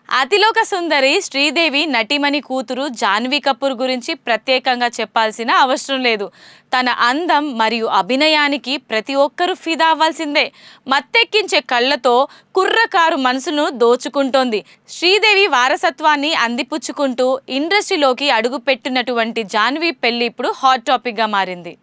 అతిలోక సుందరి శ్రీదేవి నటిమణి కూతురు జాన్వీ కపూర్ గురించి ప్రత్యేకంగా చెప్పాల్సిన అవసరం లేదు. తన అందం మరియు అభినయానికి ప్రతి ఒక్కరూ ఫిదా అవ్వాల్సిందే. మత్తెక్కించే కళ్ళతో కుర్రకారు మనసును దోచుకుంటోంది. శ్రీదేవి వారసత్వాన్ని అందిపుచ్చుకుంటూ ఇండస్ట్రీలోకి అడుగుపెట్టినటువంటి జాన్వీ పెళ్లి ఇప్పుడు హాట్ టాపిక్గా మారింది.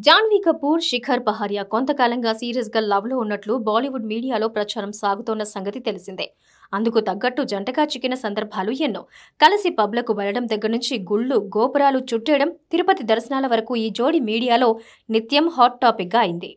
జాన్వీ కపూర్, శిఖర్ పహారియా కొంతకాలంగా సీరియస్ గా లవ్ లో ఉన్నట్లు బాలీవుడ్ మీడియాలో ప్రచారం సాగుతోన్న సంగతి తెలిసిందే. అందుకు తగ్గట్టు జంటగా చిక్కిన సందర్భాలు ఎన్నో. కలిసి పబ్లకు వెళ్లడం దగ్గర నుంచి గుళ్ళు, గోపురాలు చుట్టేయడం, తిరుపతి దర్శనాల వరకు ఈ జోడీ మీడియాలో నిత్యం హాట్ టాపిక్ గా అయింది.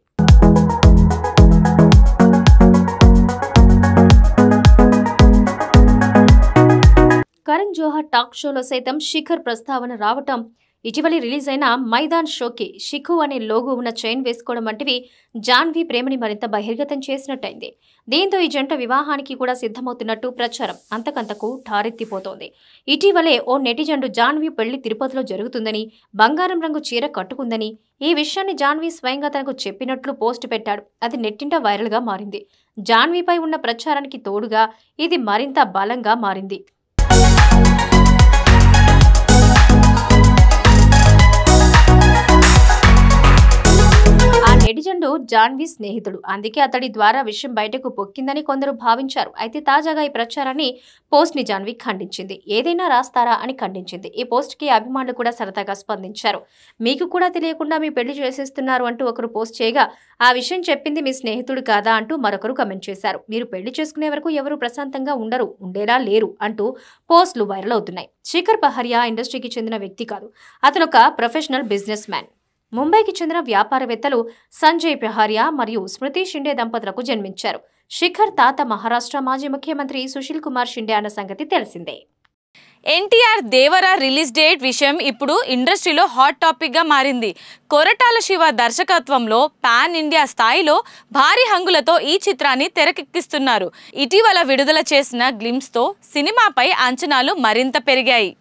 కరణ్ జోహర్ టాక్ షోలో సైతం శిఖర్ ప్రస్తావన రావటం, ఇటీవలి రిలీజ్ అయిన మైదాన్ షోకి షిఖు అనే లోగో ఉన్న చైన్ వేసుకోవడం వంటివి జాన్వీ ప్రేమని మరింత బహిర్గతం చేసినట్టయింది. దీంతో ఈ జంట వివాహానికి కూడా సిద్ధమవుతున్నట్టు ప్రచారం అంతకంతకు ఠారెత్తిపోతోంది. ఇటీవలే ఓ నెటిజన్లు జాన్వీ పెళ్లి తిరుపతిలో జరుగుతుందని, బంగారం రంగు చీర కట్టుకుందని, ఈ విషయాన్ని జాన్వీ స్వయంగా తనకు చెప్పినట్లు పోస్ట్ పెట్టాడు. అది నెట్టింట వైరల్ గా మారింది. జాన్వీపై ఉన్న ప్రచారానికి తోడుగా ఇది మరింత బలంగా మారింది. నెటిజన్లు జాన్వీ స్నేహితుడు, అందుకే అతడి ద్వారా విషయం బయటకు పొక్కిందని కొందరు భావించారు. అయితే తాజాగా ఈ ప్రచారాన్ని పోస్ట్ ని జాన్వీ ఖండించింది. ఏదైనా రాస్తారా అని ఖండించింది. ఈ పోస్ట్ కి అభిమానులు కూడా సరదాగా స్పందించారు. మీకు కూడా తెలియకుండా మీ పెళ్లి చేసేస్తున్నారు అంటూ ఒకరు పోస్ట్ చేయగా, ఆ విషయం చెప్పింది మీ స్నేహితుడు కాదా అంటూ మరొకరు కమెంట్ చేశారు. మీరు పెళ్లి చేసుకునే వరకు ఎవరు ప్రశాంతంగా ఉండేలా లేరు అంటూ పోస్టులు వైరల్ అవుతున్నాయి. శిఖర్ పహారియా ఇండస్ట్రీకి చెందిన వ్యక్తి కాదు. అతను ఒక ప్రొఫెషనల్ బిజినెస్ మ్యాన్. ముంబైకి చెందిన వ్యాపారవేత్తలు సంజయ్ పహారియా మరియు స్మృతి షిండే దంపతులకు జన్మించారు. శిఖర్ తాత మహారాష్ట్ర మాజీ ముఖ్యమంత్రి సుశీల్ కుమార్ షిండే అన్న సంగతి తెలిసిందే. ఎన్టీఆర్ దేవర రిలీజ్ డేట్ విషయం ఇప్పుడు ఇండస్ట్రీలో హాట్ టాపిక్ గా మారింది. కొరటాల శివ దర్శకత్వంలో పాన్ ఇండియా స్థాయిలో భారీ హంగులతో ఈ చిత్రాన్ని తెరకెక్కిస్తున్నారు. ఇటీవల విడుదల చేసిన గ్లిమ్స్ తో సినిమాపై అంచనాలు మరింత పెరిగాయి.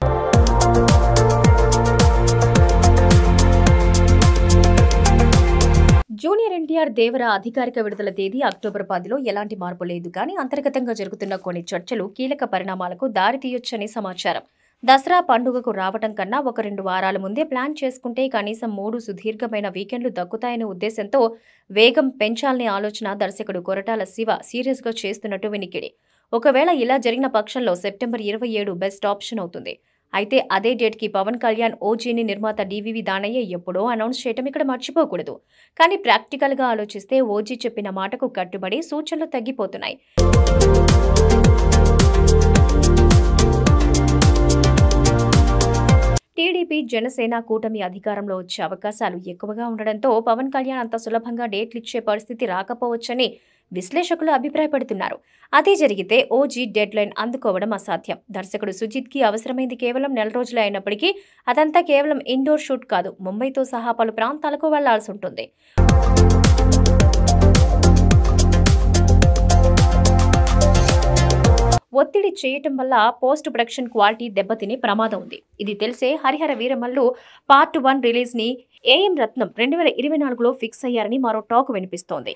జూనియర్ ఎన్టీఆర్ దేవర అధికారిక విడుదల తేదీ అక్టోబర్ 10లో ఎలాంటి మార్పు లేదు. కానీ అంతర్గతంగా జరుగుతున్న కొన్ని చర్చలు కీలక పరిణామాలకు దారితీయొచ్చని సమాచారం. దసరా పండుగకు రావటం కన్నా 1-2 వారాల ముందే ప్లాన్ చేసుకుంటే కనీసం 3 సుదీర్ఘమైన వీకెండ్లు దక్కుతాయనే ఉద్దేశంతో వేగం పెంచాలనే ఆలోచన దర్శకుడు కొరటాల శివ సీరియస్ గా చేస్తున్నట్టు వినికిడి. ఒకవేళ ఇలా జరిగిన పక్షంలో సెప్టెంబర్ 27 బెస్ట్ ఆప్షన్ అవుతుంది. అయితే అదే డేట్కి పవన్ కళ్యాణ్ ఓజీని నిర్మాత డివివి దానయ్య ఎప్పుడో అనౌన్స్ చేయటం ఇక్కడ మర్చిపోకూడదు. కానీ ప్రాక్టికల్గా ఆలోచిస్తే ఓజీ చెప్పిన మాటకు కట్టుబడి సూచనలు తగ్గిపోతున్నాయి. టీడీపీ జనసేన కూటమి అధికారంలో వచ్చే అవకాశాలు ఎక్కువగా ఉండడంతో పవన్ కళ్యాణ్ అంత సులభంగా డేట్లిచ్చే పరిస్థితి రాకపోవచ్చని విశ్లేషకులు అభిప్రాయపడుతున్నారు. అదే జరిగితే ఓజీ డెడ్ లైన్ అందుకోవడం అసాధ్యం. దర్శకుడు సుజిత్ కి అవసరమైంది కేవలం 4 రోజులే అయినప్పటికీ అదంతా కేవలం ఇండోర్ షూట్ కాదు. ముంబైతో సహా పలు ప్రాంతాలకు వెళ్లాల్సి ఉంటుంది. ఒత్తిడి చేయటం వల్ల పోస్ట్ ప్రొడక్షన్ క్వాలిటీ దెబ్బతినే ప్రమాదం ఉంది. ఇది తెలిసే హరిహర వీరమల్లు పార్ట్ 1 రిలీజ్ ని ఏఎం రత్నం 2024లో ఫిక్స్ అయ్యారని మరో టాక్ వినిపిస్తోంది.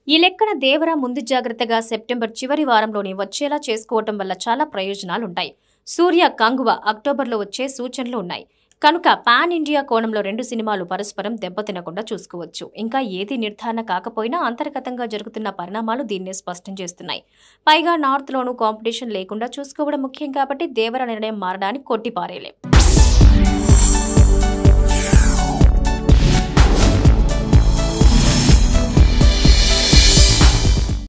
ఈ లెక్కన దేవర ముందు జాగ్రత్తగా సెప్టెంబర్ చివరి వారంలోనే వచ్చేలా చేసుకోవటం వల్ల చాలా ప్రయోజనాలుంటాయి. సూర్య, కంగువ అక్టోబర్లో వచ్చే సూచనలు ఉన్నాయి. కనుక పాన్ ఇండియా కోణంలో 2 సినిమాలు పరస్పరం దెబ్బతినకుండా చూసుకోవచ్చు. ఇంకా ఏది నిర్ధారణ కాకపోయినా అంతర్గతంగా జరుగుతున్న పరిణామాలు దీన్నే స్పష్టం చేస్తున్నాయి. పైగా నార్త్లోనూ కాంపిటీషన్ లేకుండా చూసుకోవడం ముఖ్యం కాబట్టి దేవర నిర్ణయం మారడానికి కొట్టిపారేలే.